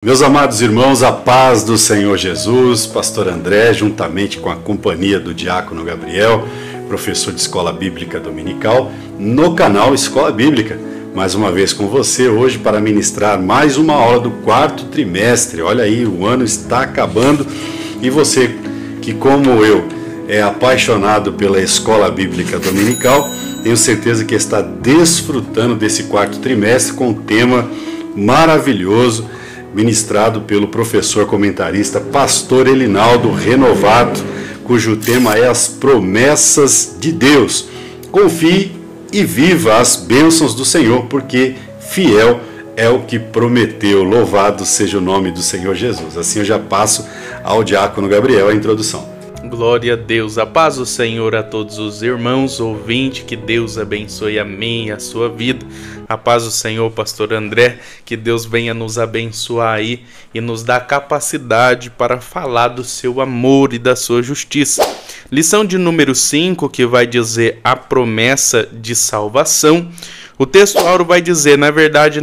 Meus amados irmãos, a paz do Senhor Jesus, Pastor André, juntamente com a companhia do Diácono Gabriel, professor de Escola Bíblica Dominical, no canal Escola Bíblica. Mais uma vez com você hoje para ministrar mais uma aula do quarto trimestre. Olha aí, o ano está acabando e você que, como eu, é apaixonado pela Escola Bíblica Dominical, tenho certeza que está desfrutando desse quarto trimestre com um tema maravilhoso, ministrado pelo professor comentarista Pastor Elinaldo Renovato, cujo tema é as promessas de Deus. Confie e viva as bênçãos do Senhor, porque fiel é o que prometeu. Louvado seja o nome do Senhor Jesus. Assim eu já passo ao Diácono Gabriel a introdução. Glória a Deus, a paz do Senhor a todos os irmãos ouvintes, que Deus abençoe a mim e a sua vida. A paz do Senhor, Pastor André, que Deus venha nos abençoar aí e nos dar capacidade para falar do seu amor e da sua justiça. Lição de número 5, que vai dizer a promessa de salvação. O texto áureo vai dizer, na verdade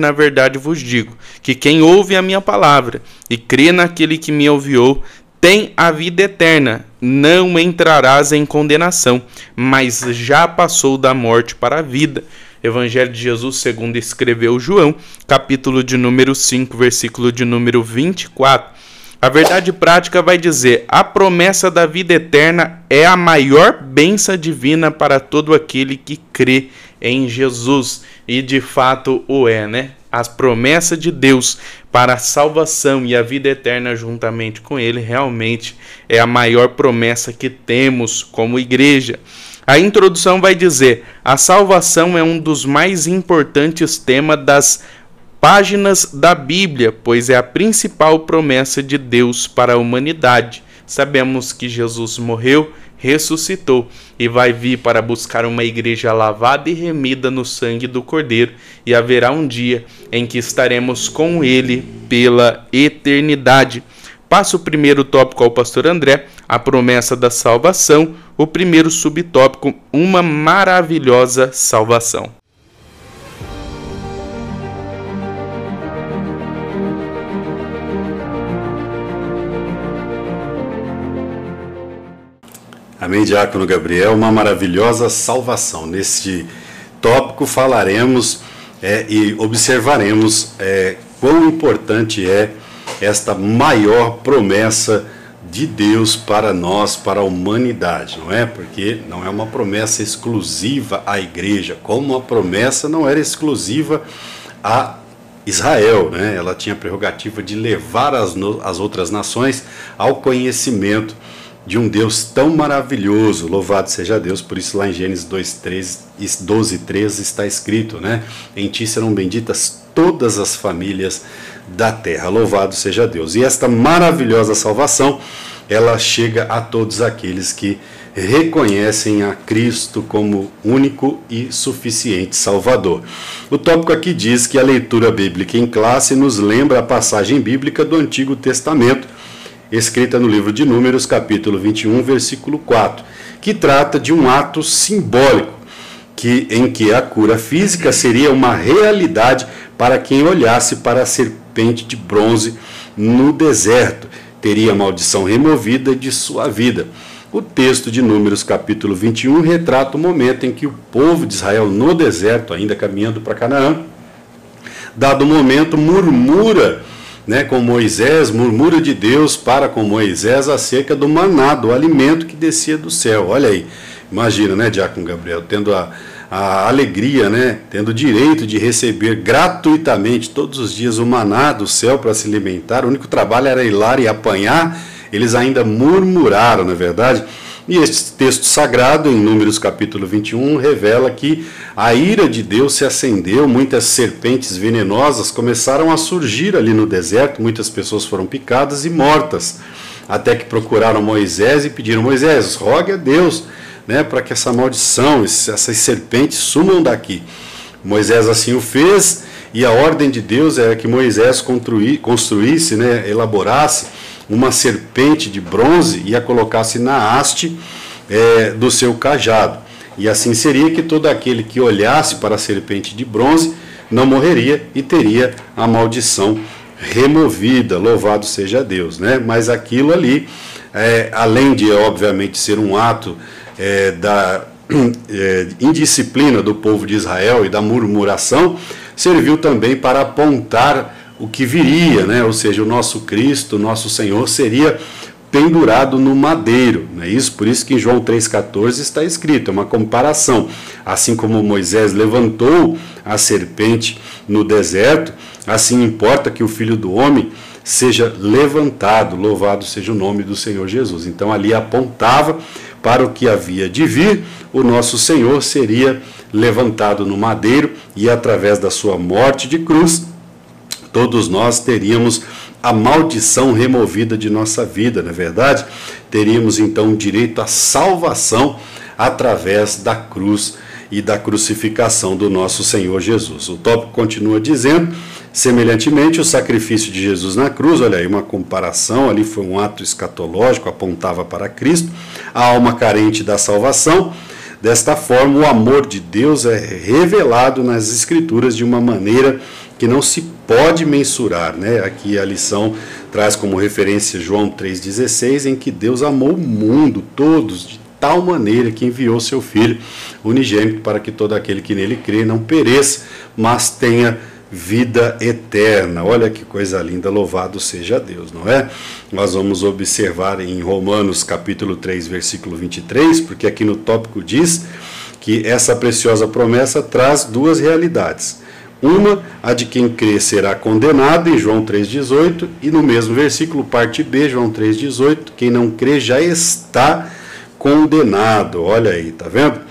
vos digo, que quem ouve a minha palavra e crê naquele que me enviou, tem a vida eterna, não entrarás em condenação, mas já passou da morte para a vida. Evangelho de Jesus segundo escreveu João, capítulo de número 5, versículo de número 24. A verdade prática vai dizer, a promessa da vida eterna é a maior bênção divina para todo aquele que crê em Jesus. E de fato o é, né? As promessas de Deus para a salvação e a vida eterna juntamente com Ele realmente é a maior promessa que temos como igreja. A introdução vai dizer, a salvação é um dos mais importantes temas das páginas da Bíblia, pois é a principal promessa de Deus para a humanidade. Sabemos que Jesus morreu, ressuscitou e vai vir para buscar uma igreja lavada e remida no sangue do Cordeiro, e haverá um dia em que estaremos com Ele pela eternidade. Passo o primeiro tópico ao pastor André, a promessa da salvação, o primeiro subtópico, uma maravilhosa salvação. Amém, Diácono Gabriel, uma maravilhosa salvação. Neste tópico falaremos e observaremos quão importante é esta maior promessa de Deus para nós, para a humanidade, não é? Porque não é uma promessa exclusiva à igreja, como a promessa não era exclusiva a Israel, né? Ela tinha a prerrogativa de levar as outras nações ao conhecimento de um Deus tão maravilhoso. Louvado seja Deus. Por isso lá em Gênesis 12:13 está escrito, né? Em ti serão benditas todas as famílias da terra. Louvado seja Deus. E esta maravilhosa salvação, ela chega a todos aqueles que reconhecem a Cristo como único e suficiente Salvador. O tópico aqui diz que a leitura bíblica em classe nos lembra a passagem bíblica do Antigo Testamento, escrita no livro de Números, capítulo 21, versículo 4, que trata de um ato simbólico, em que a cura física seria uma realidade para quem olhasse para a serpente de bronze no deserto, teria a maldição removida de sua vida. O texto de Números, capítulo 21, retrata o momento em que o povo de Israel no deserto, ainda caminhando para Canaã, dado o momento, murmura, com Moisés, murmura de Deus para com Moisés acerca do maná, do alimento que descia do céu. Olha aí, imagina, né, Diácono Gabriel, tendo a alegria, tendo o direito de receber gratuitamente todos os dias o maná do céu para se alimentar. O único trabalho era ir lá e apanhar. Eles ainda murmuraram, não é verdade? E este texto sagrado, em Números capítulo 21, revela que a ira de Deus se acendeu, muitas serpentes venenosas começaram a surgir ali no deserto, muitas pessoas foram picadas e mortas, até que procuraram Moisés e pediram, Moisés, rogue a Deus, para que essa maldição, essas serpentes sumam daqui. Moisés assim o fez, e a ordem de Deus era que Moisés construísse, elaborasse uma serpente de bronze e a colocasse na haste do seu cajado. E assim seria que todo aquele que olhasse para a serpente de bronze não morreria e teria a maldição removida, louvado seja Deus, né? Mas aquilo ali, além de obviamente ser um ato da indisciplina do povo de Israel e da murmuração, serviu também para apontar o que viria, né? Ou seja, o nosso Cristo, nosso Senhor, seria pendurado no madeiro, não é isso? Por isso que em João 3,14 está escrito, é uma comparação. Assim como Moisés levantou a serpente no deserto, assim importa que o Filho do Homem seja levantado, louvado seja o nome do Senhor Jesus. Então ali apontava para o que havia de vir, o nosso Senhor seria levantado no madeiro e através da sua morte de cruz, todos nós teríamos a maldição removida de nossa vida, não é verdade? Teríamos então direito à salvação através da cruz e da crucificação do nosso Senhor Jesus. O tópico continua dizendo, semelhantemente, o sacrifício de Jesus na cruz, olha aí uma comparação, ali foi um ato escatológico, apontava para Cristo, a alma carente da salvação. Desta forma, o amor de Deus é revelado nas Escrituras de uma maneira que não se pode mensurar, né? Aqui a lição traz como referência João 3,16, em que Deus amou o mundo, todos, de tal maneira que enviou seu Filho unigênito para que todo aquele que nele crê não pereça, mas tenha vida eterna. Olha que coisa linda, louvado seja Deus, não é? Nós vamos observar em Romanos capítulo 3, versículo 23, porque aqui no tópico diz que essa preciosa promessa traz duas realidades. Uma, a de quem crê será condenado, em João 3,18, e no mesmo versículo, parte B, João 3,18, quem não crê já está condenado. Olha aí, tá vendo?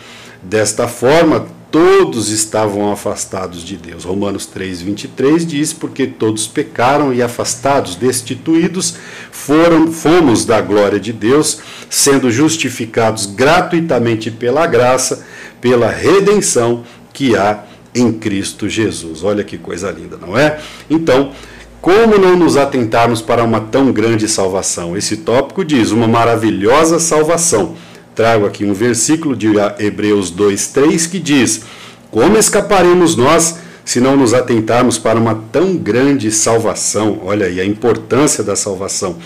Desta forma, todos estavam afastados de Deus. Romanos 3,23 diz, porque todos pecaram e afastados, destituídos, fomos da glória de Deus, sendo justificados gratuitamente pela graça, pela redenção que há em Cristo Jesus. Olha que coisa linda, não é? Então, como não nos atentarmos para uma tão grande salvação? Esse tópico diz, uma maravilhosa salvação. Trago aqui um versículo de Hebreus 2,3 que diz, como escaparemos nós se não nos atentarmos para uma tão grande salvação? Olha aí a importância da salvação,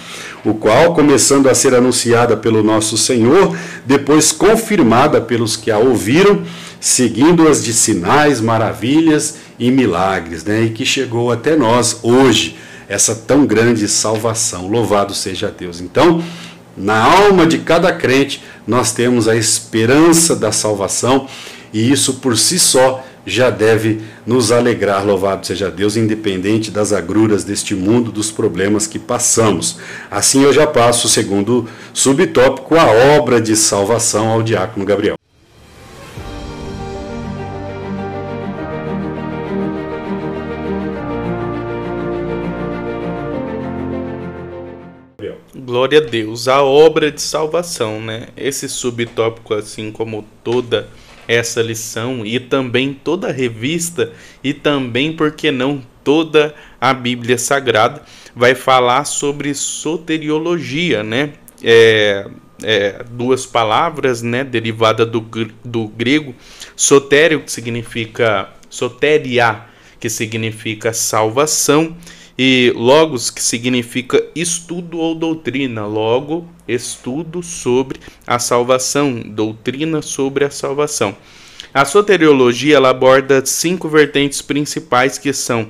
o qual, começando a ser anunciada pelo nosso Senhor, depois confirmada pelos que a ouviram, seguindo-as de sinais, maravilhas e milagres, né? E que chegou até nós hoje, essa tão grande salvação. Louvado seja Deus. Então, na alma de cada crente, nós temos a esperança da salvação, e isso por si só já deve nos alegrar, louvado seja Deus, independente das agruras deste mundo, dos problemas que passamos. Assim eu já passo, segundo subtópico, a obra de salvação ao diácono Gabriel. Glória a Deus, a obra de salvação, né? Esse subtópico, assim como toda essa lição e também toda a revista e também, por que não, toda a Bíblia Sagrada vai falar sobre soteriologia, né? Duas palavras, né? Derivada do grego, sotério, que significa soteria, que significa salvação, e logos, que significa estudo ou doutrina. Logo, estudo sobre a salvação, doutrina sobre a salvação. A soteriologia ela aborda 5 vertentes principais, que são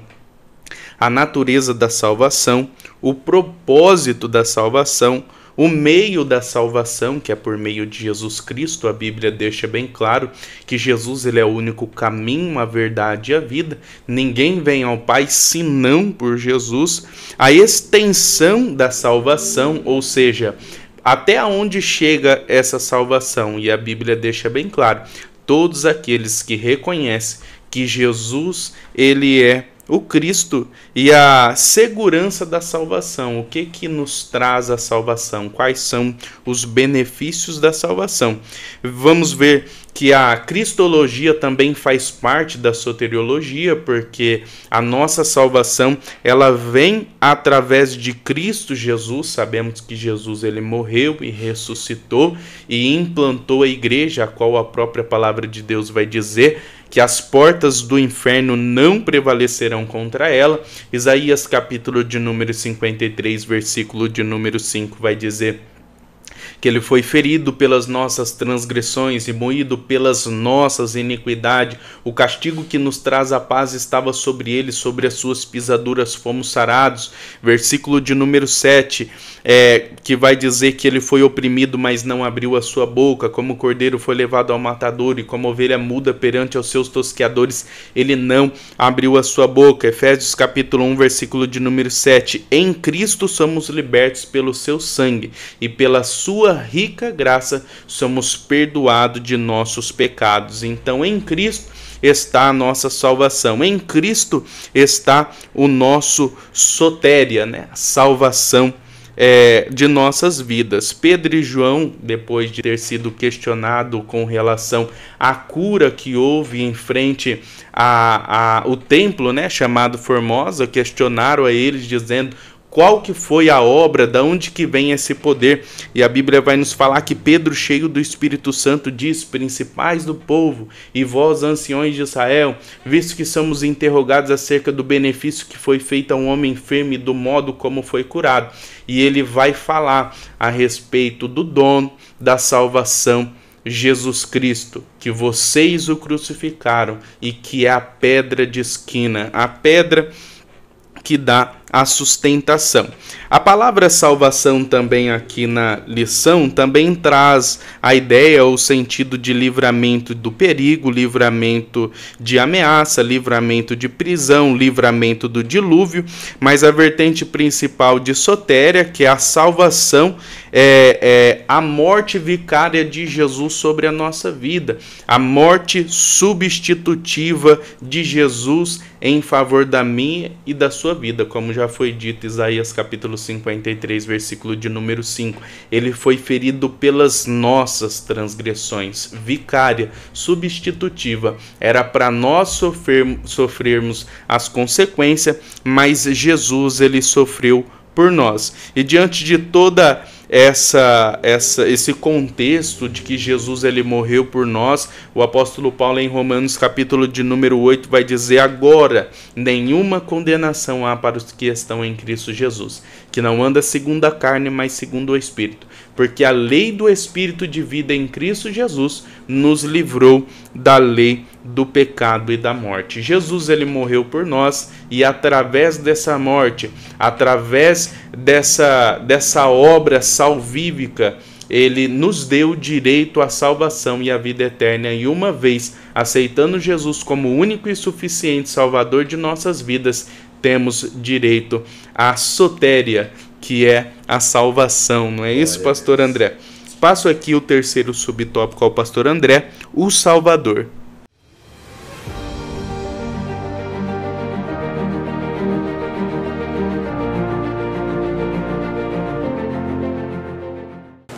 a natureza da salvação, o propósito da salvação, o meio da salvação, que é por meio de Jesus Cristo. A Bíblia deixa bem claro que Jesus ele é o único caminho, a verdade e a vida. Ninguém vem ao Pai senão por Jesus. A extensão da salvação, ou seja, até onde chega essa salvação. E a Bíblia deixa bem claro, todos aqueles que reconhecem que Jesus ele é o Cristo, e a segurança da salvação. O que nos traz a salvação? Quais são os benefícios da salvação? Vamos ver que a cristologia também faz parte da soteriologia, porque a nossa salvação ela vem através de Cristo Jesus. Sabemos que Jesus ele morreu e ressuscitou e implantou a igreja, a qual a própria palavra de Deus vai dizer que as portas do inferno não prevalecerão contra ela. Isaías capítulo de número 53, versículo de número 5 vai dizer que ele foi ferido pelas nossas transgressões e moído pelas nossas iniquidades. O castigo que nos traz a paz estava sobre ele, sobre as suas pisaduras fomos sarados. Versículo de número 7, que vai dizer que ele foi oprimido, mas não abriu a sua boca. Como o cordeiro foi levado ao matadouro e como ovelha muda perante aos seus tosqueadores, ele não abriu a sua boca. Efésios capítulo 1, versículo de número 7. Em Cristo somos libertos pelo seu sangue e pela sua rica graça somos perdoados de nossos pecados. Então, em Cristo está a nossa salvação. Em Cristo está o nosso sotéria, a salvação de nossas vidas. Pedro e João, depois de ter sido questionado com relação à cura que houve em frente ao templo, chamado Formosa, questionaram a eles dizendo: qual que foi a obra, de onde que vem esse poder? E a Bíblia vai nos falar que Pedro, cheio do Espírito Santo, diz: principais do povo e vós, anciões de Israel, visto que somos interrogados acerca do benefício que foi feito a um homem enfermo e do modo como foi curado. E ele vai falar a respeito do dono da salvação, Jesus Cristo, que vocês o crucificaram e que é a pedra de esquina, a pedra que dá a sustentação. A palavra salvação também aqui na lição também traz a ideia ou sentido de livramento do perigo, livramento de ameaça, livramento de prisão, livramento do dilúvio, mas a vertente principal de sotéria, que é a salvação, é a morte vicária de Jesus sobre a nossa vida, a morte substitutiva de Jesus em favor da minha e da sua vida, como já foi dito, Isaías capítulo 53, versículo de número 5. Ele foi ferido pelas nossas transgressões, vicária, substitutiva. Era para nós sofrermos as consequências, mas Jesus, ele sofreu por nós. E diante de toda esse contexto de que Jesus ele morreu por nós, o apóstolo Paulo em Romanos capítulo de número 8 vai dizer: agora nenhuma condenação há para os que estão em Cristo Jesus, que não anda segundo a carne, mas segundo o Espírito, porque a lei do Espírito de vida em Cristo Jesus nos livrou da lei do pecado e da morte. Jesus ele morreu por nós e através dessa morte, através dessa obra salvífica, ele nos deu direito à salvação e à vida eterna. E uma vez aceitando Jesus como único e suficiente Salvador de nossas vidas, temos direito à sotéria, que é a salvação. Não é isso, pastor André? Passo aqui o terceiro subtópico ao pastor André, o Salvador.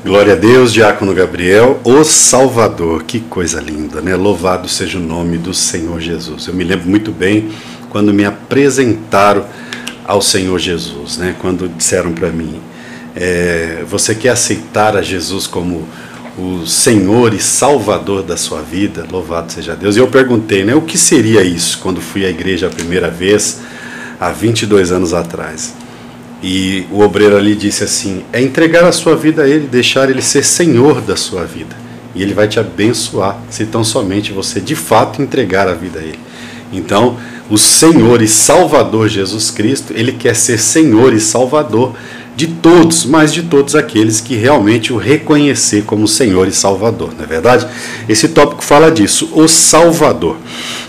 Glória a Deus, Diácono Gabriel, o Salvador. Que coisa linda, né? Louvado seja o nome do Senhor Jesus. Eu me lembro muito bem quando me apresentaram ao Senhor Jesus, né? Quando disseram para mim: você quer aceitar a Jesus como o Senhor e Salvador da sua vida? Louvado seja Deus. E eu perguntei, né? O que seria isso quando fui à igreja a primeira vez, há 22 anos atrás? E o obreiro ali disse assim: é entregar a sua vida a Ele, deixar Ele ser Senhor da sua vida. E Ele vai te abençoar, se tão somente você de fato entregar a vida a Ele. Então, o Senhor e Salvador Jesus Cristo, Ele quer ser Senhor e Salvador de todos, mas de todos aqueles que realmente o reconhecer como Senhor e Salvador, não é verdade? Esse tópico fala disso, o Salvador.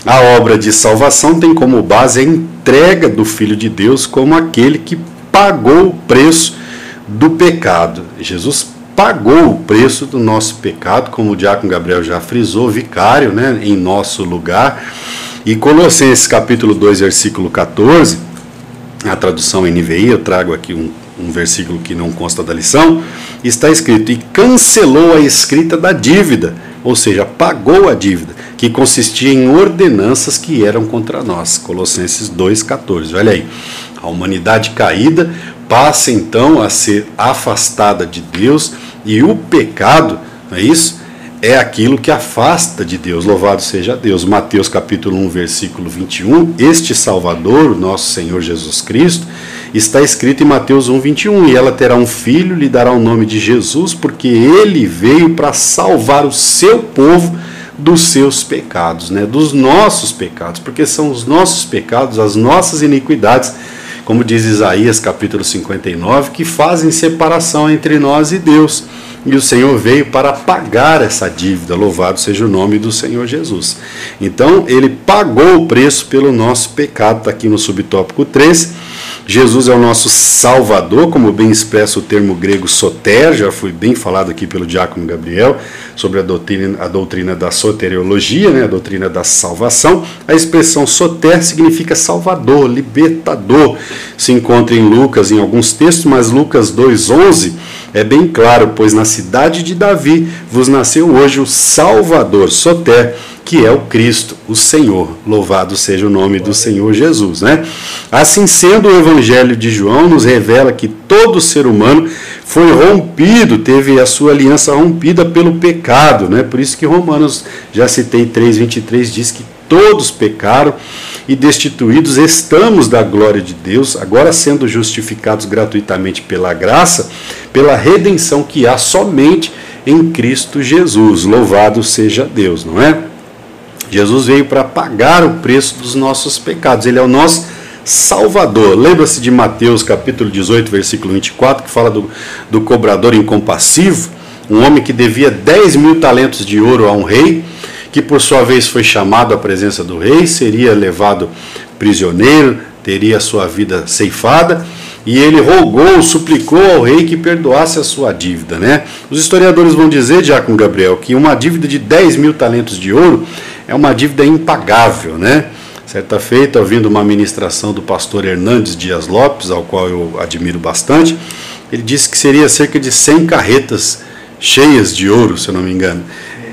A obra de salvação tem como base a entrega do Filho de Deus como aquele que pagou o preço do pecado. Jesus pagou o preço do nosso pecado, como o Diácono Gabriel já frisou, vicário, né, em nosso lugar. E Colossenses capítulo 2, versículo 14, a tradução NVI, eu trago aqui um versículo que não consta da lição, está escrito: e cancelou a escrita da dívida, ou seja, pagou a dívida, que consistia em ordenanças que eram contra nós. Colossenses 2,14, olha aí. A humanidade caída passa então a ser afastada de Deus e o pecado, não é isso? é aquilo que afasta de Deus. Louvado seja Deus. Mateus capítulo 1, versículo 21, este Salvador, o nosso Senhor Jesus Cristo, está escrito em Mateus 1, 21, e ela terá um filho, lhe dará o nome de Jesus, porque ele veio para salvar o seu povo dos seus pecados, né? Dos nossos pecados, porque são os nossos pecados, as nossas iniquidades, como diz Isaías capítulo 59, que fazem separação entre nós e Deus. E o Senhor veio para pagar essa dívida, louvado seja o nome do Senhor Jesus. Então, ele pagou o preço pelo nosso pecado, está aqui no subtópico 3. Jesus é o nosso Salvador, como bem expressa o termo grego soter, já foi bem falado aqui pelo diácono Gabriel, sobre a doutrina da soteriologia, né, a doutrina da salvação. A expressão soter significa salvador, libertador. Se encontra em Lucas, em alguns textos, mas Lucas 2,11 é bem claro, pois na cidade de Davi vos nasceu hoje o Salvador, soter, que é o Cristo, o Senhor. Louvado seja o nome do Senhor Jesus, né? Assim sendo, o Evangelho de João nos revela que todo ser humano foi rompido, teve a sua aliança rompida pelo pecado, né? Por isso que Romanos, já citei 3,23, diz que todos pecaram e destituídos estamos da glória de Deus, agora sendo justificados gratuitamente pela graça, pela redenção que há somente em Cristo Jesus. Louvado seja Deus, não é? Jesus veio para pagar o preço dos nossos pecados. Ele é o nosso Salvador. Lembra-se de Mateus capítulo 18, versículo 24, que fala do cobrador incompassivo, um homem que devia 10.000 talentos de ouro a um rei, que por sua vez foi chamado à presença do rei, seria levado prisioneiro, teria a sua vida ceifada, e ele rogou, suplicou ao rei que perdoasse a sua dívida, né? Os historiadores vão dizer, diácono Gabriel, que uma dívida de 10.000 talentos de ouro é uma dívida impagável, né? Certa feita, ouvindo uma ministração do pastor Hernandes Dias Lopes, ao qual eu admiro bastante, ele disse que seria cerca de 100 carretas cheias de ouro, se eu não me engano.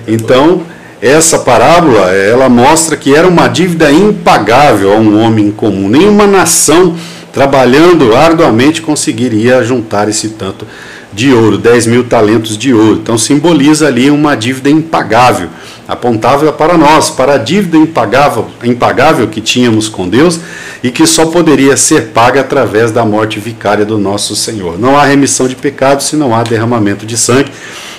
Então, essa parábola, ela mostra que era uma dívida impagável a um homem comum. Nenhuma nação, trabalhando arduamente, conseguiria juntar esse tanto de ouro, 10.000 talentos de ouro. Então simboliza ali uma dívida impagável, apontava para nós, para a dívida impagável que tínhamos com Deus e que só poderia ser paga através da morte vicária do nosso Senhor. Não há remissão de pecados se não há derramamento de sangue,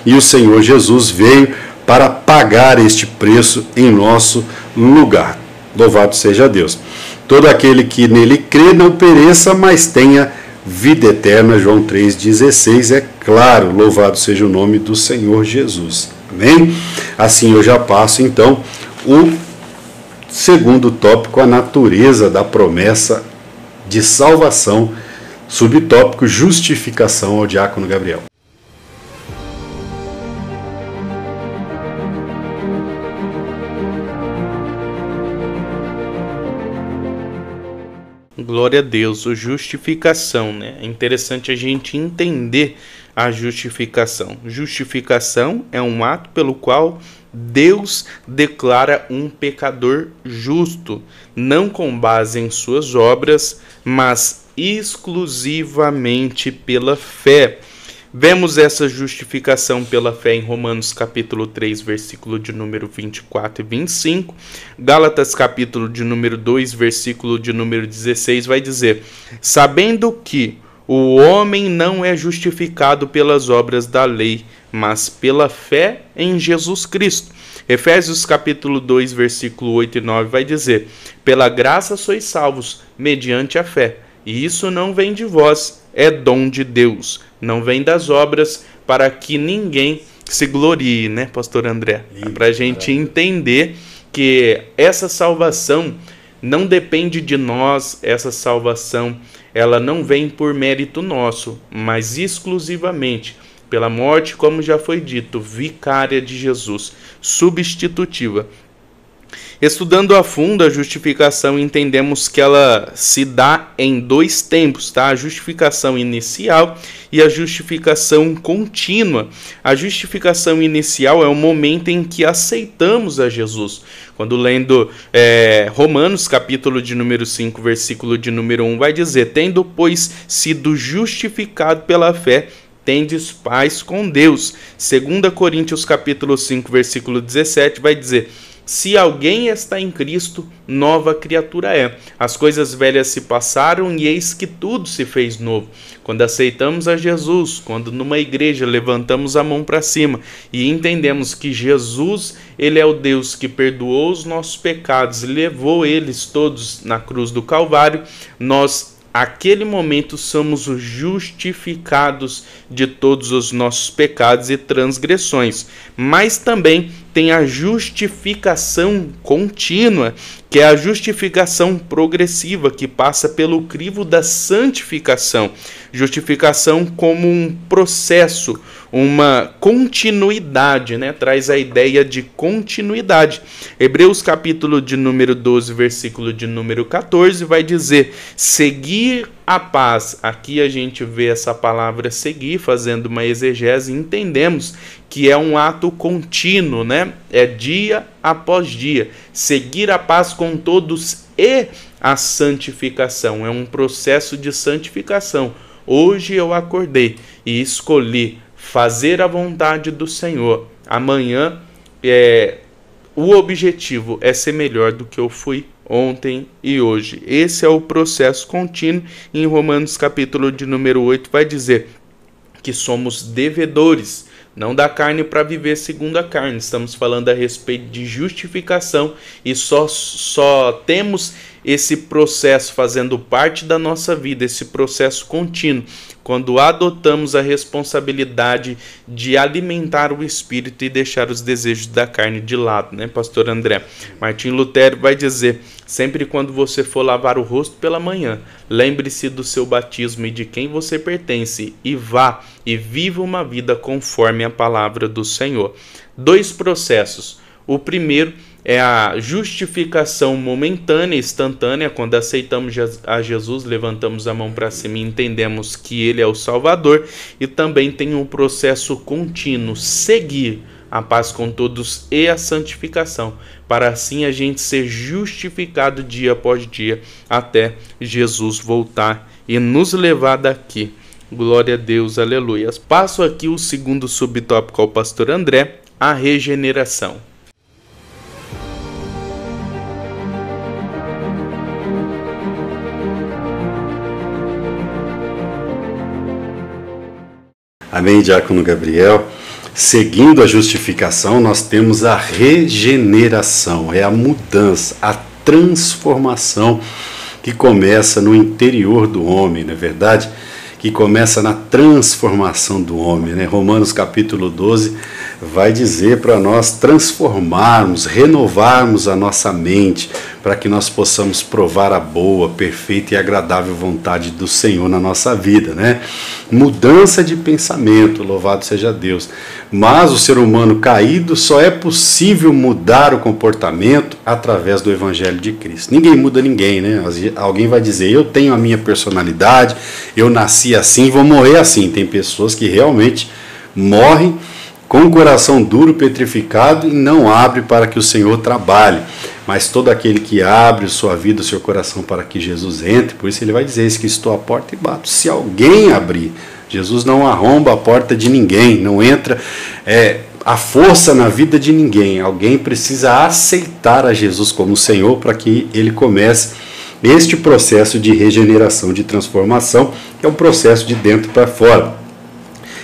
e o Senhor Jesus veio para pagar este preço em nosso lugar. Louvado seja Deus. Todo aquele que nele crê não pereça, mas tenha vida eterna. João 3,16, é claro. Louvado seja o nome do Senhor Jesus. Amém? Assim eu já passo então o segundo tópico, a natureza da promessa de salvação, subtópico justificação, ao diácono Gabriel. Glória a Deus, o justificação, né? É interessante a gente entender a justificação. Justificação é um ato pelo qual Deus declara um pecador justo, não com base em suas obras, mas exclusivamente pela fé. Vemos essa justificação pela fé em Romanos capítulo 3, versículo de número 24 e 25. Gálatas capítulo de número 2, versículo de número 16 vai dizer: sabendo que o homem não é justificado pelas obras da lei, mas pela fé em Jesus Cristo. Efésios capítulo 2, versículo 8 e 9 vai dizer: pela graça sois salvos, mediante a fé. E isso não vem de vós, é dom de Deus. Não vem das obras, para que ninguém se glorie, né, pastor André? Para a gente entender que essa salvação não depende de nós, essa salvação, ela não vem por mérito nosso, mas exclusivamente pela morte, como já foi dito, vicária de Jesus, substitutiva. Estudando a fundo a justificação, entendemos que ela se dá em dois tempos, tá? A justificação inicial e a justificação contínua. A justificação inicial é o momento em que aceitamos a Jesus. Quando lendo Romanos, capítulo de número 5, versículo de número 1, vai dizer: tendo, pois, sido justificado pela fé, tendes paz com Deus. 2 Coríntios capítulo 5, versículo 17 vai dizer: se alguém está em Cristo, nova criatura é. As coisas velhas se passaram e eis que tudo se fez novo. Quando aceitamos a Jesus, quando numa igreja levantamos a mão para cima e entendemos que Jesus, ele é o Deus que perdoou os nossos pecados e levou eles todos na cruz do Calvário, nós, naquele momento, somos os justificados de todos os nossos pecados e transgressões. Mas também tem a justificação contínua, que é a justificação progressiva, que passa pelo crivo da santificação. Justificação como um processo, uma continuidade, né? Traz a ideia de continuidade. Hebreus capítulo de número 12, versículo de número 14, vai dizer: seguir a paz. Aqui a gente vê essa palavra seguir, fazendo uma exegese, entendemos que é um ato contínuo, né? É dia após dia. Seguir a paz com todos e a santificação. É um processo de santificação. Hoje eu acordei e escolhi fazer a vontade do Senhor. Amanhã o objetivo é ser melhor do que eu fui ontem e hoje. Esse é o processo contínuo. Em Romanos capítulo de número 8 vai dizer que somos devedores, não da carne para viver segundo a carne. Estamos falando a respeito de justificação e só temos esse processo fazendo parte da nossa vida, esse processo contínuo, quando adotamos a responsabilidade de alimentar o espírito e deixar os desejos da carne de lado, né, pastor André? Martim Lutero vai dizer: sempre quando você for lavar o rosto pela manhã, lembre-se do seu batismo e de quem você pertence, e vá e viva uma vida conforme a palavra do Senhor. 2 processos. O primeiro é a justificação momentânea, instantânea. Quando aceitamos a Jesus, levantamos a mão para cima e entendemos que Ele é o Salvador. E também tem um processo contínuo, seguir a paz com todos e a santificação, para assim a gente ser justificado dia após dia, até Jesus voltar e nos levar daqui. Glória a Deus, aleluia. Passo aqui o segundo subtópico ao pastor André, a regeneração. Amém, Diácono Gabriel. Seguindo a justificação, nós temos a regeneração, é a mudança, a transformação que começa no interior do homem, não é verdade? Que começa na transformação do homem, né? Romanos capítulo 12 vai dizer para nós transformarmos, renovarmos a nossa mente, para que nós possamos provar a boa, perfeita e agradável vontade do Senhor na nossa vida, né? Mudança de pensamento, louvado seja Deus. Mas o ser humano caído só é possível mudar o comportamento através do Evangelho de Cristo. Ninguém muda ninguém, né? Alguém vai dizer: eu tenho a minha personalidade, eu nasci assim, vou morrer assim. Tem pessoas que realmente morrem com o coração duro, petrificado, e não abre para que o Senhor trabalhe. Mas todo aquele que abre sua vida, o seu coração para que Jesus entre, por isso ele vai dizer: eis que estou à porta e bato. Se alguém abrir, Jesus não arromba a porta de ninguém, não entra a força na vida de ninguém. Alguém precisa aceitar a Jesus como Senhor para que ele comece este processo de regeneração, de transformação, que é um processo de dentro para fora.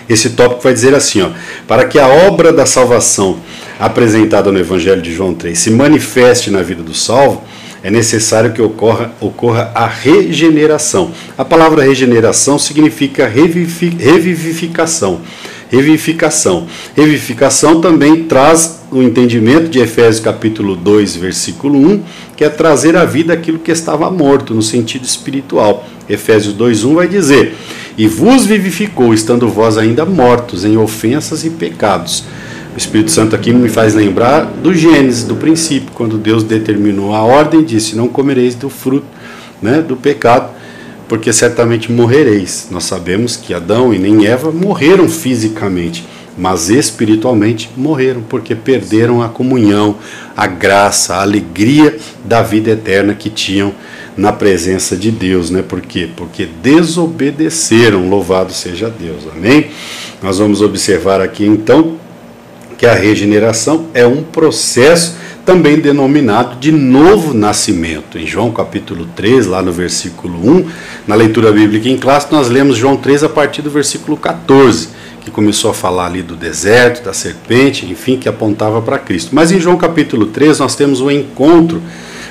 Esse tópico vai dizer assim, para que a obra da salvação apresentada no Evangelho de João 3 se manifeste na vida do salvo, é necessário que ocorra a regeneração. A palavra regeneração significa revivificação. Revivificação também traz o entendimento de Efésios capítulo 2, versículo 1, que é trazer à vida aquilo que estava morto, no sentido espiritual. Efésios 2:1 vai dizer: e vos vivificou, estando vós ainda mortos em ofensas e pecados. O Espírito Santo aqui me faz lembrar do Gênesis, do princípio, quando Deus determinou a ordem e disse: não comereis do fruto, né, do pecado, porque certamente morrereis. Nós sabemos que Adão e nem Eva morreram fisicamente, mas espiritualmente morreram, porque perderam a comunhão, a graça, a alegria da vida eterna que tinham na presença de Deus, né? Por quê? Porque desobedeceram, louvado seja Deus, amém? Nós vamos observar aqui então que a regeneração é um processo também denominado de novo nascimento. Em João capítulo 3, lá no versículo 1, na leitura bíblica em classe, nós lemos João 3 a partir do versículo 14, que começou a falar ali do deserto, da serpente, enfim, que apontava para Cristo. Mas em João capítulo 3 nós temos o encontro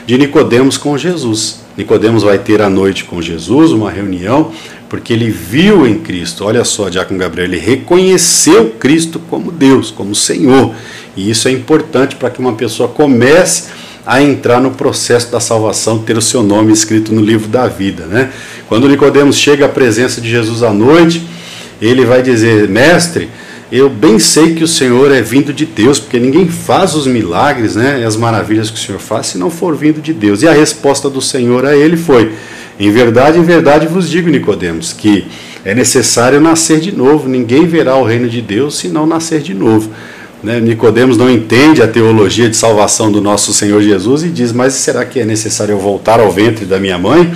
de Nicodemos com Jesus. Nicodemos vai ter à noite com Jesus uma reunião, porque ele viu em Cristo, olha só, Diácono Gabriel, ele reconheceu Cristo como Deus, como Senhor. E isso é importante para que uma pessoa comece a entrar no processo da salvação, ter o seu nome escrito no livro da vida, né? Quando Nicodemos chega à presença de Jesus à noite, ele vai dizer: mestre, eu bem sei que o Senhor é vindo de Deus, porque ninguém faz os milagres, né, e as maravilhas que o Senhor faz se não for vindo de Deus. E a resposta do Senhor a ele foi: em verdade vos digo, Nicodemos, que é necessário nascer de novo. Ninguém verá o reino de Deus se não nascer de novo. Né? Nicodemos não entende a teologia de salvação do nosso Senhor Jesus e diz: mas será que é necessário eu voltar ao ventre da minha mãe?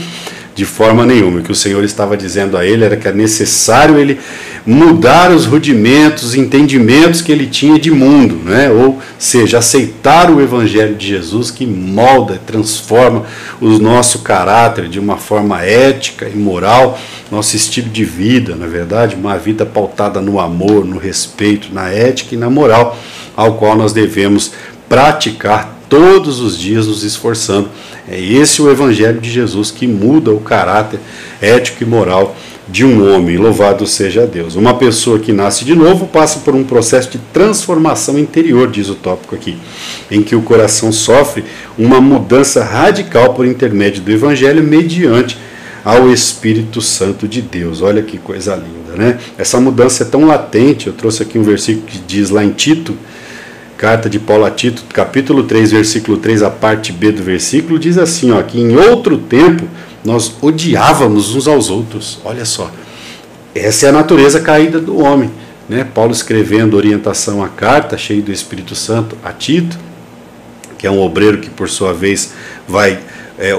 De forma nenhuma. O que o Senhor estava dizendo a ele era que é necessário ele mudar os rudimentos, os entendimentos que ele tinha de mundo, né? Ou seja, aceitar o Evangelho de Jesus, que molda, transforma o nosso caráter de uma forma ética e moral, nosso estilo de vida, na verdade, uma vida pautada no amor, no respeito, na ética e na moral, ao qual nós devemos praticar todos os dias, nos esforçando. É esse o Evangelho de Jesus que muda o caráter ético e moral de um homem. Louvado seja Deus. Uma pessoa que nasce de novo passa por um processo de transformação interior, diz o tópico aqui, em que o coração sofre uma mudança radical por intermédio do Evangelho mediante ao Espírito Santo de Deus. Olha que coisa linda, né? Essa mudança é tão latente. Eu trouxe aqui um versículo que diz lá em Tito, carta de Paulo a Tito, capítulo 3, versículo 3, a parte B do versículo, diz assim, ó, que em outro tempo nós odiávamos uns aos outros. Olha só, essa é a natureza caída do homem, né? Paulo escrevendo orientação à carta, cheio do Espírito Santo, a Tito, que é um obreiro que por sua vez vai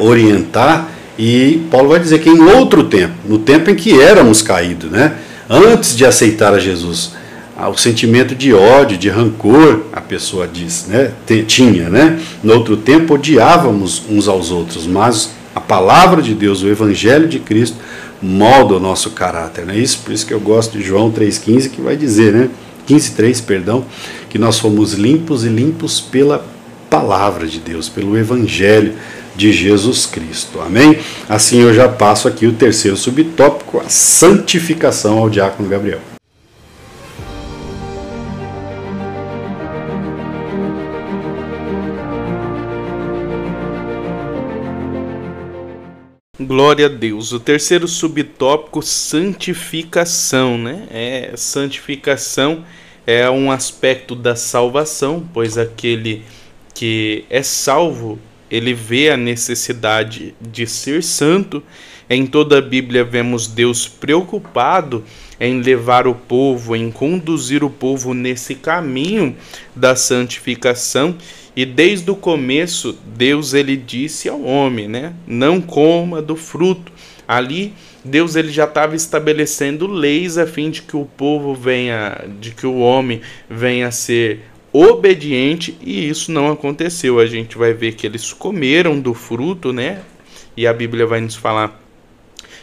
orientar, e Paulo vai dizer que em outro tempo, no tempo em que éramos caídos, né? Antes de aceitar a Jesus, o sentimento de ódio, de rancor, a pessoa diz, né? Tinha, né? No outro tempo odiávamos uns aos outros, mas a palavra de Deus, o Evangelho de Cristo, molda o nosso caráter, né? Por isso que eu gosto de João 3,15, que vai dizer, né? 15,3, perdão, que nós fomos limpos e limpos pela palavra de Deus, pelo Evangelho de Jesus Cristo, amém? Assim eu já passo aqui o terceiro subtópico, a santificação, ao Diácono Gabriel. Glória a Deus. O terceiro subtópico, santificação, né? Santificação é um aspecto da salvação, pois aquele que é salvo, ele vê a necessidade de ser santo. Em toda a Bíblia vemos Deus preocupado em levar o povo, em conduzir o povo nesse caminho da santificação. E desde o começo, Deus ele disse ao homem, né? Não coma do fruto. Ali, Deus ele já estava estabelecendo leis a fim de que o povo de que o homem venha a ser obediente, e isso não aconteceu. A gente vai ver que eles comeram do fruto, né? E a Bíblia vai nos falar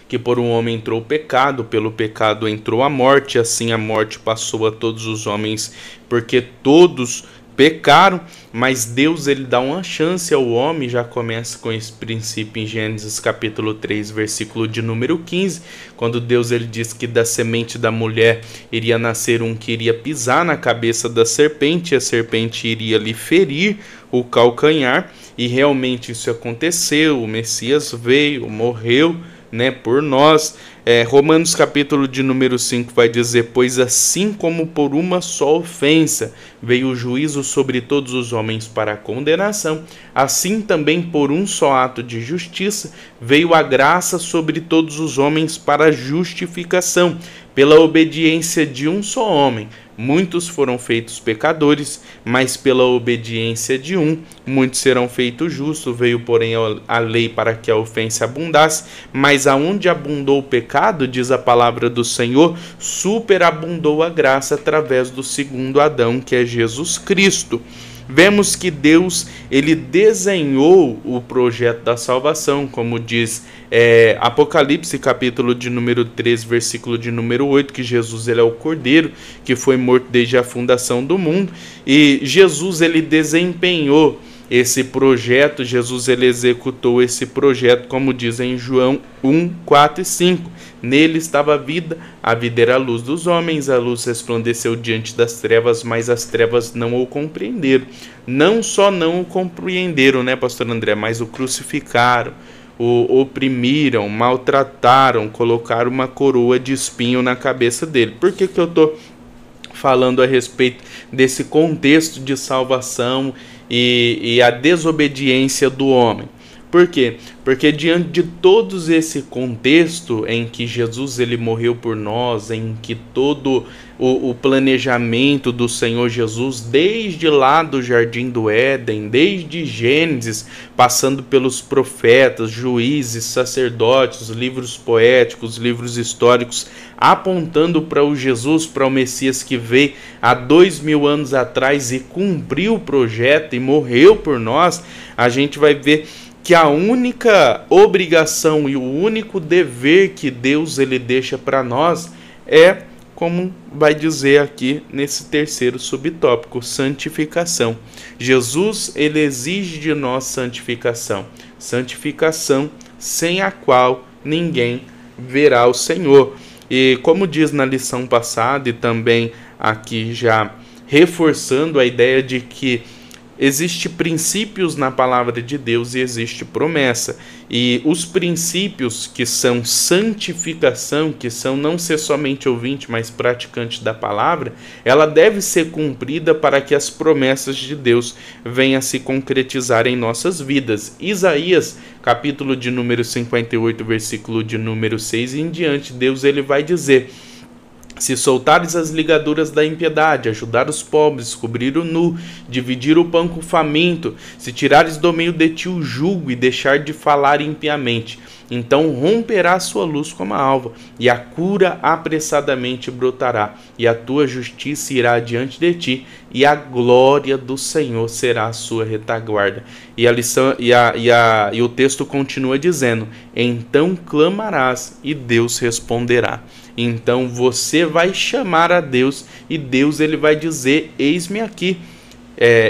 que por um homem entrou o pecado, pelo pecado entrou a morte, assim a morte passou a todos os homens, porque todos pecaram. Mas Deus ele dá uma chance ao homem, já começa com esse princípio em Gênesis capítulo 3, versículo de número 15, quando Deus ele diz que da semente da mulher iria nascer um que iria pisar na cabeça da serpente, e a serpente iria lhe ferir o calcanhar, e realmente isso aconteceu. O Messias veio, morreu, né, por nós. Romanos capítulo de número 5 vai dizer: pois assim como por uma só ofensa veio o juízo sobre todos os homens para a condenação, assim também por um só ato de justiça veio a graça sobre todos os homens para a justificação, Pela obediência de um só homem, muitos foram feitos pecadores, mas pela obediência de um, muitos serão feitos justos. Veio, porém, a lei para que a ofensa abundasse, mas aonde abundou o pecado, diz a palavra do Senhor, superabundou a graça através do segundo Adão, que é Jesus Cristo. Vemos que Deus, ele desenhou o projeto da salvação, como diz Apocalipse, capítulo de número 13, versículo de número 8, que Jesus, ele é o Cordeiro, que foi morto desde a fundação do mundo, e Jesus, ele desempenhou esse projeto, Jesus, ele executou esse projeto, como diz em João 1, 4 e 5. Nele estava a vida era a luz dos homens, a luz resplandeceu diante das trevas, mas as trevas não o compreenderam. Não só não o compreenderam, né, pastor André, mas o crucificaram, o oprimiram, maltrataram, colocaram uma coroa de espinho na cabeça dele. Por que eu estou falando a respeito desse contexto de salvação e a desobediência do homem? Por quê? Porque diante de todo esse contexto em que Jesus, ele morreu por nós, em que todo o planejamento do Senhor Jesus, desde lá do Jardim do Éden, desde Gênesis, passando pelos profetas, juízes, sacerdotes, livros poéticos, livros históricos, apontando para o Jesus, para o Messias que veio há 2000 anos atrás e cumpriu o projeto e morreu por nós, a gente vai ver que a única obrigação e o único dever que Deus, ele deixa para nós é, como vai dizer aqui nesse terceiro subtópico, santificação. Jesus, ele exige de nós santificação. Santificação sem a qual ninguém verá o Senhor. E como diz na lição passada e também aqui já reforçando a ideia de que existe princípios na palavra de Deus e existe promessa. E os princípios que são santificação, que são não ser somente ouvinte, mas praticante da palavra, ela deve ser cumprida para que as promessas de Deus venham a se concretizar em nossas vidas. Isaías, capítulo de número 58, versículo de número 6 e em diante, Deus, ele vai dizer: se soltares as ligaduras da impiedade, ajudar os pobres, cobrir o nu, dividir o pão com o faminto, se tirares do meio de ti o jugo e deixar de falar impiamente, então romperá a sua luz como a alva, e a cura apressadamente brotará, e a tua justiça irá diante de ti, e a glória do Senhor será a sua retaguarda. E a lição, e o texto continua dizendo: então clamarás e Deus responderá. Então você vai chamar a Deus e Deus, ele vai dizer: eis-me aqui.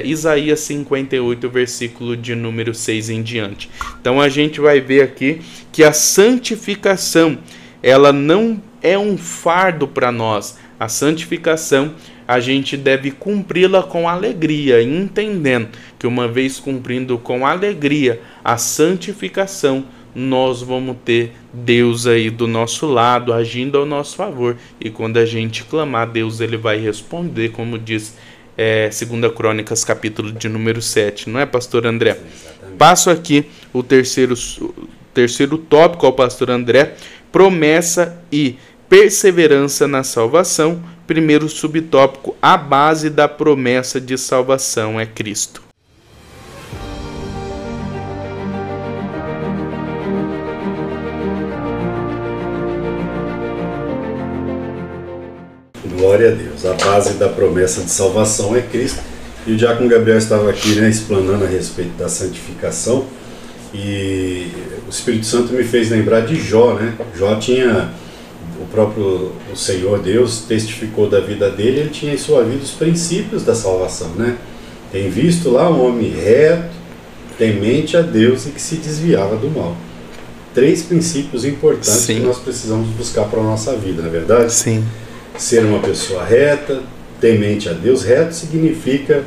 Isaías 58, versículo de número 6 em diante. Então a gente vai ver aqui que a santificação, ela não é um fardo para nós. A santificação, a gente deve cumpri-la com alegria, entendendo que uma vez cumprindo com alegria a santificação, nós vamos ter Deus aí do nosso lado, agindo ao nosso favor. E quando a gente clamar, Deus, ele vai responder, como diz 2 Crônicas, capítulo de número 7. Não é, pastor André? Exatamente. Passo aqui o terceiro tópico ao pastor André: promessa e perseverança na salvação. Primeiro subtópico: a base da promessa de salvação é Cristo. Glória a Deus. A base da promessa de salvação é Cristo. E o diácono Gabriel estava aqui, né, explanando a respeito da santificação. E o Espírito Santo me fez lembrar de Jó, né? Jó tinha, o Senhor Deus testificou da vida dele, ele tinha em sua vida os princípios da salvação, né? Tem visto lá um homem reto, temente a Deus e que se desviava do mal. 3 princípios importantes Sim. que nós precisamos buscar para a nossa vida, não é verdade? Sim. Ser uma pessoa reta, temente a Deus. Reto significa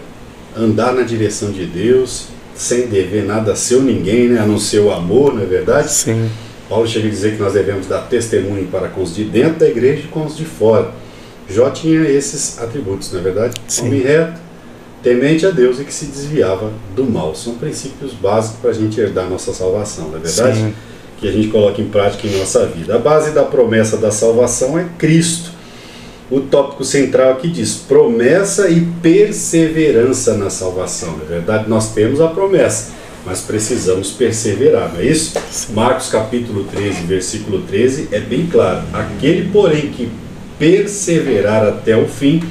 andar na direção de Deus, sem dever nada a seu ninguém, né? A não ser o amor, não é verdade? Sim. Paulo chega a dizer que nós devemos dar testemunho para com os de dentro da igreja e com os de fora. Jó tinha esses atributos, não é verdade? Sim. Homem reto, temente a Deus e que se desviava do mal. São princípios básicos para a gente herdar nossa salvação, não é verdade? Sim. que a gente coloque em prática em nossa vida. A base da promessa da salvação é Cristo. O tópico central aqui diz promessa e perseverança na salvação. Na verdade, nós temos a promessa, mas precisamos perseverar, não é isso? Sim. Marcos capítulo 13, versículo 13 é bem claro. Aquele, porém, que perseverar até o fim,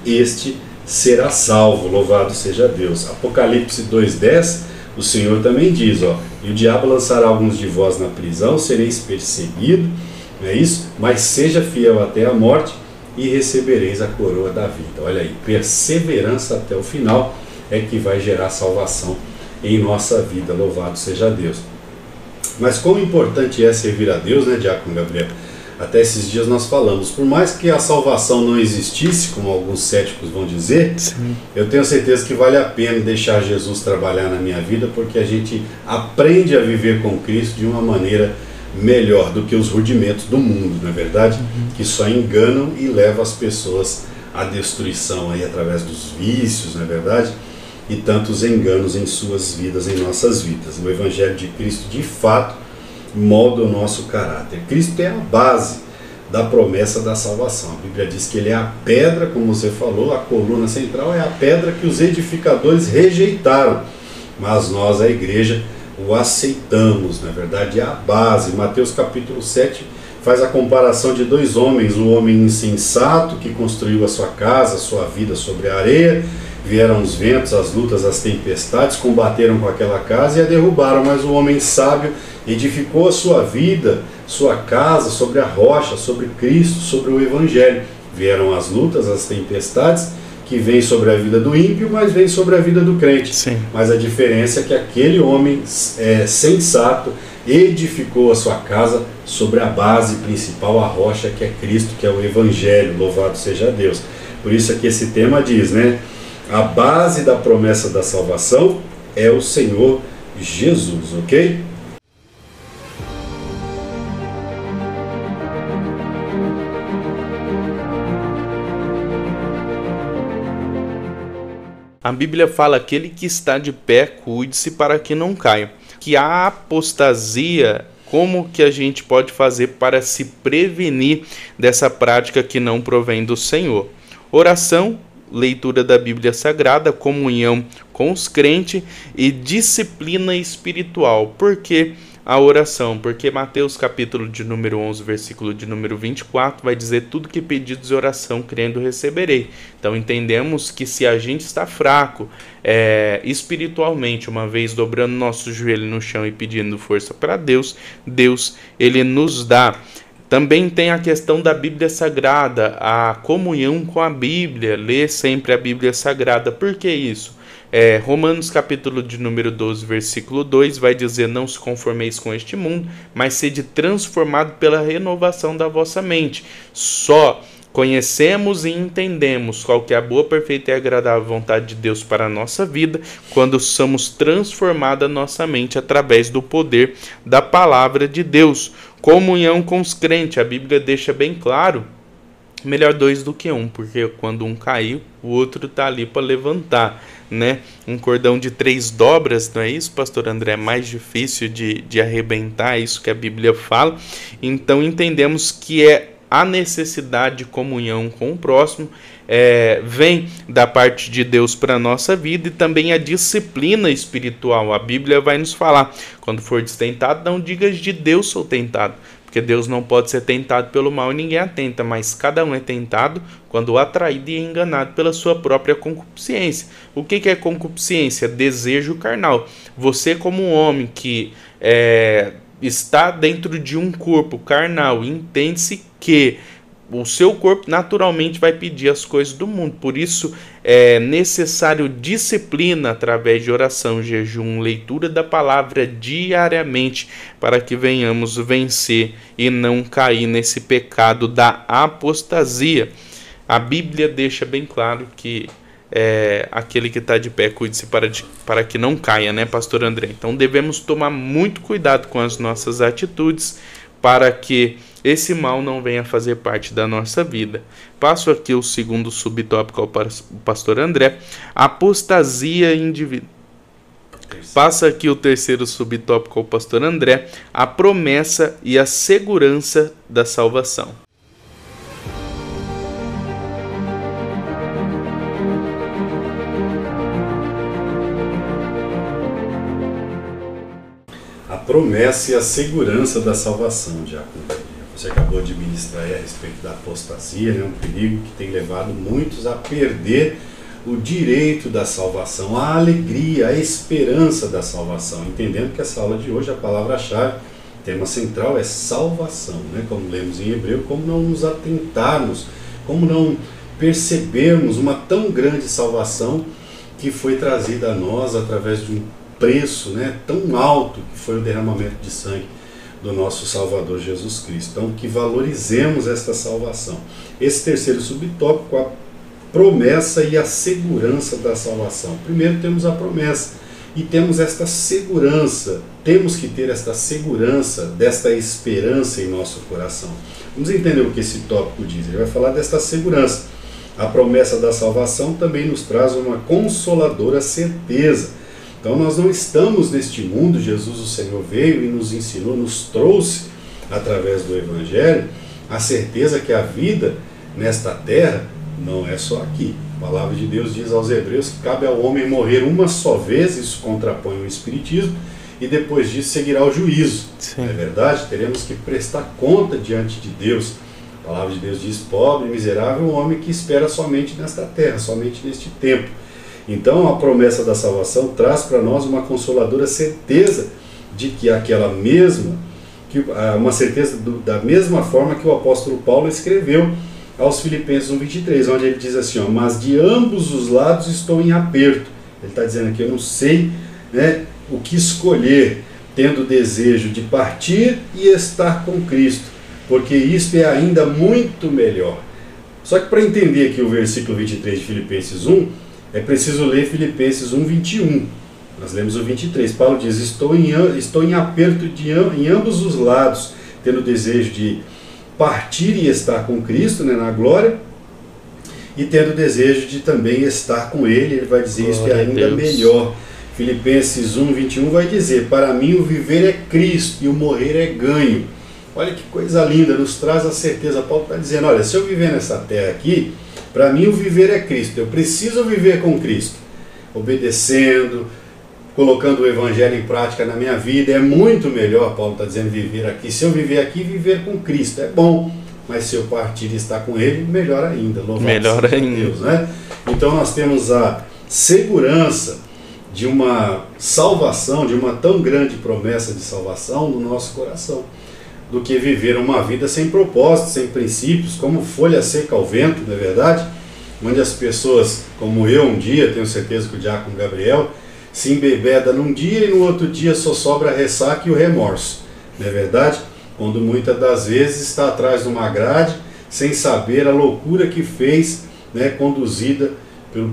este será salvo. Louvado seja Deus. Apocalipse 2:10, o Senhor também diz, e o diabo lançará alguns de vós na prisão, sereis perseguidos, não é isso? Mas seja fiel até a morte e recebereis a coroa da vida. Olha aí, perseverança até o final é que vai gerar salvação em nossa vida. Louvado seja Deus. Mas como importante é servir a Deus, né, Diácono Gabriel? Até esses dias nós falamos, por mais que a salvação não existisse, como alguns céticos vão dizer, sim, eu tenho certeza que vale a pena deixar Jesus trabalhar na minha vida, porque a gente aprende a viver com Cristo de uma maneira melhor do que os rudimentos do mundo, não é verdade? Que só enganam e levam as pessoas à destruição aí através dos vícios, não é verdade? E tantos enganos em suas vidas, em nossas vidas. O Evangelho de Cristo, de fato, molda o nosso caráter. Cristo é a base da promessa da salvação. A Bíblia diz que ele é a pedra, como você falou, a coluna central é a pedra que os edificadores rejeitaram, mas nós, a igreja, o aceitamos. Na verdade é a base. Mateus capítulo 7 faz a comparação de dois homens, o homem insensato que construiu a sua casa, a sua vida sobre a areia. Vieram os ventos, as lutas, as tempestades, combateram com aquela casa e a derrubaram, mas o homem sábio edificou a sua vida, sua casa sobre a rocha, sobre Cristo, sobre o Evangelho. Vieram as lutas, as tempestades, que vêm sobre a vida do ímpio, mas vêm sobre a vida do crente. Sim. Mas a diferença é que aquele homem sensato edificou a sua casa sobre a base principal, a rocha que é Cristo, que é o Evangelho. Louvado seja Deus. Por isso é que esse tema diz, né? A base da promessa da salvação é o Senhor Jesus, ok? A Bíblia fala: aquele que está de pé, cuide-se para que não caia. Que a apostasia, como que a gente pode fazer para se prevenir dessa prática que não provém do Senhor? Oração, leitura da Bíblia Sagrada, comunhão com os crentes e disciplina espiritual. Por que a oração? Porque Mateus capítulo de número 11, versículo de número 24, vai dizer: tudo que pedidos de oração, crendo, receberei. Então entendemos que se a gente está fraco espiritualmente, uma vez dobrando nosso joelho no chão e pedindo força para Deus, Deus, ele nos dá. Também tem a questão da Bíblia Sagrada, a comunhão com a Bíblia, ler sempre a Bíblia Sagrada. Por que isso? Romanos capítulo de número 12, versículo 2, vai dizer: não se conformeis com este mundo, mas sede transformado pela renovação da vossa mente. Só conhecemos e entendemos qual que é a boa, perfeita e agradável vontade de Deus para a nossa vida, quando somos transformados a nossa mente através do poder da palavra de Deus. Comunhão com os crentes, a Bíblia deixa bem claro, melhor dois do que um, porque quando um caiu, o outro está ali para levantar, né? Um cordão de 3 dobras, não é isso, pastor André? É mais difícil de arrebentar, é isso que a Bíblia fala. Então entendemos que a necessidade de comunhão com o próximo vem da parte de Deus para a nossa vida, e também a disciplina espiritual. A Bíblia vai nos falar: quando for tentado, não digas de Deus sou tentado, porque Deus não pode ser tentado pelo mal e ninguém atenta, mas cada um é tentado quando atraído e enganado pela sua própria concupiscência. O que é concupiscência? Desejo carnal. Você, como um homem que está dentro de um corpo carnal, entende-se que o seu corpo naturalmente vai pedir as coisas do mundo. Por isso é necessário disciplina através de oração, jejum, leitura da palavra diariamente, para que venhamos vencer e não cair nesse pecado da apostasia. A Bíblia deixa bem claro que aquele que está de pé, cuide-se para que não caia, né, pastor André? Então devemos tomar muito cuidado com as nossas atitudes, para que esse mal não venha fazer parte da nossa vida. Passo aqui o segundo subtópico ao pastor André: apostasia individual. Passa aqui o terceiro subtópico ao pastor André, a promessa e a segurança da salvação. A promessa e a segurança da salvação, Diácono. Você acabou de ministrar aí a respeito da apostasia, né? Um perigo que tem levado muitos a perder o direito da salvação, a alegria, a esperança da salvação, entendendo que essa aula de hoje, a palavra-chave, tema central é salvação, né? Como lemos em Hebreu, como não nos atentarmos, como não percebermos uma tão grande salvação que foi trazida a nós através de um preço, né, tão alto que foi o derramamento de sangue do nosso Salvador Jesus Cristo. Então, que valorizemos esta salvação. Esse terceiro subtópico, a promessa e a segurança da salvação. Primeiro temos a promessa e temos esta segurança, temos que ter esta segurança, desta esperança em nosso coração. Vamos entender o que esse tópico diz. Ele vai falar desta segurança. A promessa da salvação também nos traz uma consoladora certeza. Então nós não estamos neste mundo, Jesus o Senhor veio e nos ensinou, nos trouxe através do Evangelho a certeza que a vida nesta terra não é só aqui. A palavra de Deus diz aos Hebreus que cabe ao homem morrer uma só vez, isso contrapõe o Espiritismo, e depois disso seguirá o juízo. Sim. Não é verdade? Teremos que prestar conta diante de Deus. A palavra de Deus diz: pobre, miserável, o homem que espera somente nesta terra, somente neste tempo. Então a promessa da salvação traz para nós uma consoladora certeza de que aquela mesma, uma certeza da mesma forma que o apóstolo Paulo escreveu aos Filipenses 1:23, onde ele diz assim, ó, mas de ambos os lados estou em aperto. Ele está dizendo aqui, eu não sei, né, o que escolher, tendo desejo de partir e estar com Cristo, porque isto é ainda muito melhor. Só que para entender aqui o versículo 23 de Filipenses 1, é preciso ler Filipenses 1:21. Nós lemos o 23. Paulo diz: estou em aperto em ambos os lados, tendo desejo de partir e estar com Cristo, né, na glória, e tendo desejo de também estar com Ele. Ele vai dizer isso, que é ainda melhor. Filipenses 1:21 vai dizer: para mim o viver é Cristo e o morrer é ganho. Olha que coisa linda, nos traz a certeza. Paulo está dizendo: olha, se eu viver nessa terra aqui, para mim o viver é Cristo, eu preciso viver com Cristo, obedecendo, colocando o Evangelho em prática na minha vida. É muito melhor, Paulo está dizendo, viver aqui. Se eu viver aqui, viver com Cristo é bom, mas se eu partir e estar com Ele, melhor ainda. Louvado seja Deus, né? Então nós temos a segurança de uma salvação, de uma tão grande promessa de salvação no nosso coração, do que viver uma vida sem propósito, sem princípios, como folha seca ao vento, não é verdade? Onde as pessoas, como eu um dia, tenho certeza que o diácono Gabriel, se embebeda num dia e no outro dia só sobra a ressaca e o remorso, não é verdade? Quando muitas das vezes está atrás de uma grade, sem saber a loucura que fez, né, conduzida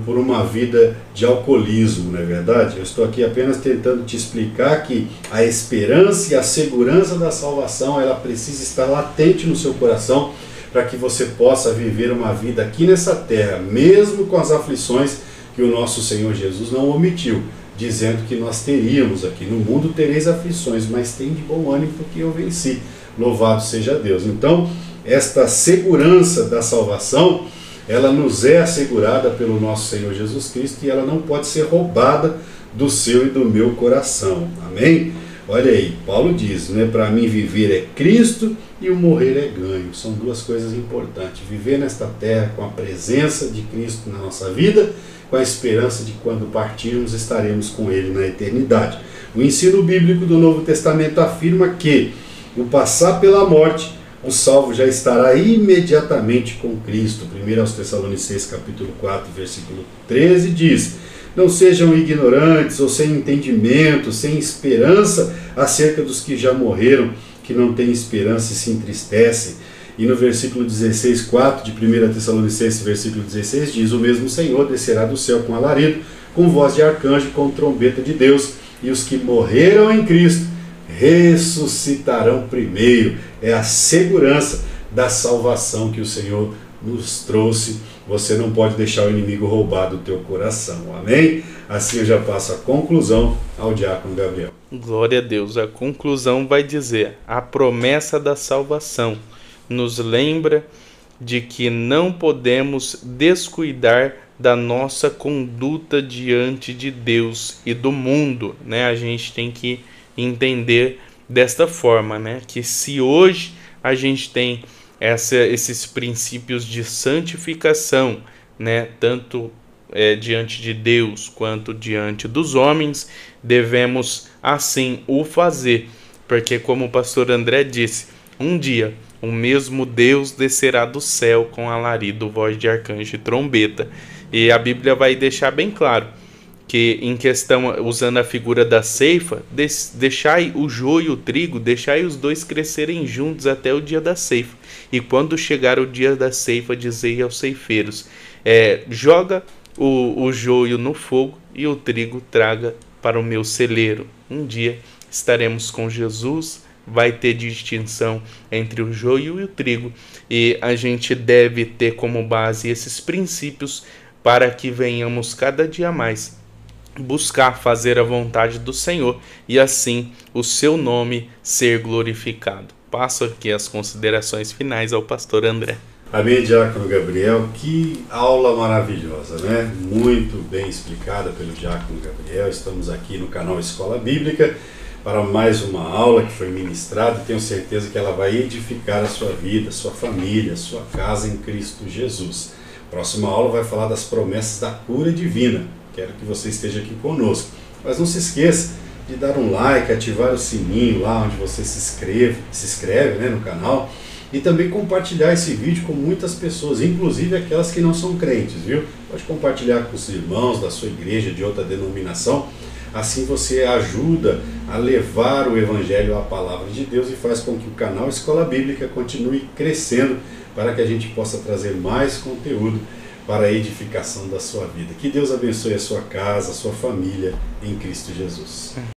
por uma vida de alcoolismo, não é verdade? Eu estou aqui apenas tentando te explicar que a esperança e a segurança da salvação, ela precisa estar latente no seu coração, para que você possa viver uma vida aqui nessa terra, mesmo com as aflições que o nosso Senhor Jesus não omitiu, dizendo que nós teríamos aqui. No mundo tereis aflições, mas tem de bom ânimo porque eu venci. Louvado seja Deus. Então, esta segurança da salvação, ela nos é assegurada pelo nosso Senhor Jesus Cristo e ela não pode ser roubada do seu e do meu coração. Amém? Olha aí, Paulo diz, né, para mim viver é Cristo e o morrer é ganho. São duas coisas importantes. Viver nesta terra com a presença de Cristo na nossa vida, com a esperança de quando partirmos estaremos com Ele na eternidade. O ensino bíblico do Novo Testamento afirma que no passar pela morte, o salvo já estará imediatamente com Cristo. 1 aos Tessalonicenses capítulo 4, versículo 13 diz: não sejam ignorantes ou sem entendimento, sem esperança acerca dos que já morreram, que não têm esperança e se entristecem. E no versículo 16, 4 de 1 Tessalonicenses, versículo 16, diz: o mesmo Senhor descerá do céu com alarido, com voz de arcanjo, com trombeta de Deus, e os que morreram em Cristo ressuscitarão primeiro. É a segurança da salvação que o Senhor nos trouxe. Você não pode deixar o inimigo roubar do teu coração. Amém? Assim eu já passo a conclusão ao diácono Gabriel. Glória a Deus. A conclusão vai dizer: a promessa da salvação nos lembra de que não podemos descuidar da nossa conduta diante de Deus e do mundo, né? A gente tem que entender desta forma, né? Que se hoje a gente tem esses princípios de santificação, né? Tanto diante de Deus quanto diante dos homens, devemos assim o fazer, porque como o pastor André disse, um dia o mesmo Deus descerá do céu com alarido, voz de arcanjo e trombeta. E a Bíblia vai deixar bem claro que, em questão, usando a figura da ceifa, deixai o joio e o trigo, deixai os dois crescerem juntos até o dia da ceifa. E quando chegar o dia da ceifa, dizei aos ceifeiros, joga o joio no fogo e o trigo traga para o meu celeiro. Um dia estaremos com Jesus, vai ter distinção entre o joio e o trigo, e a gente deve ter como base esses princípios para que venhamos cada dia mais buscar fazer a vontade do Senhor e assim o seu nome ser glorificado. Passo aqui as considerações finais ao pastor André. Amém, diácono Gabriel. Que aula maravilhosa, né? Muito bem explicada pelo diácono Gabriel. Estamos aqui no canal Escola Bíblica para mais uma aula que foi ministrada. Tenho certeza que ela vai edificar a sua vida, sua família, sua casa em Cristo Jesus. Próxima aula vai falar das promessas da cura divina. Quero que você esteja aqui conosco. Mas não se esqueça de dar um like, ativar o sininho lá onde você se inscreve, né, no canal, e também compartilhar esse vídeo com muitas pessoas, inclusive aquelas que não são crentes, viu? Pode compartilhar com os irmãos da sua igreja, de outra denominação. Assim você ajuda a levar o Evangelho à Palavra de Deus e faz com que o canal Escola Bíblica continue crescendo para que a gente possa trazer mais conteúdo para a edificação da sua vida. Que Deus abençoe a sua casa, a sua família em Cristo Jesus.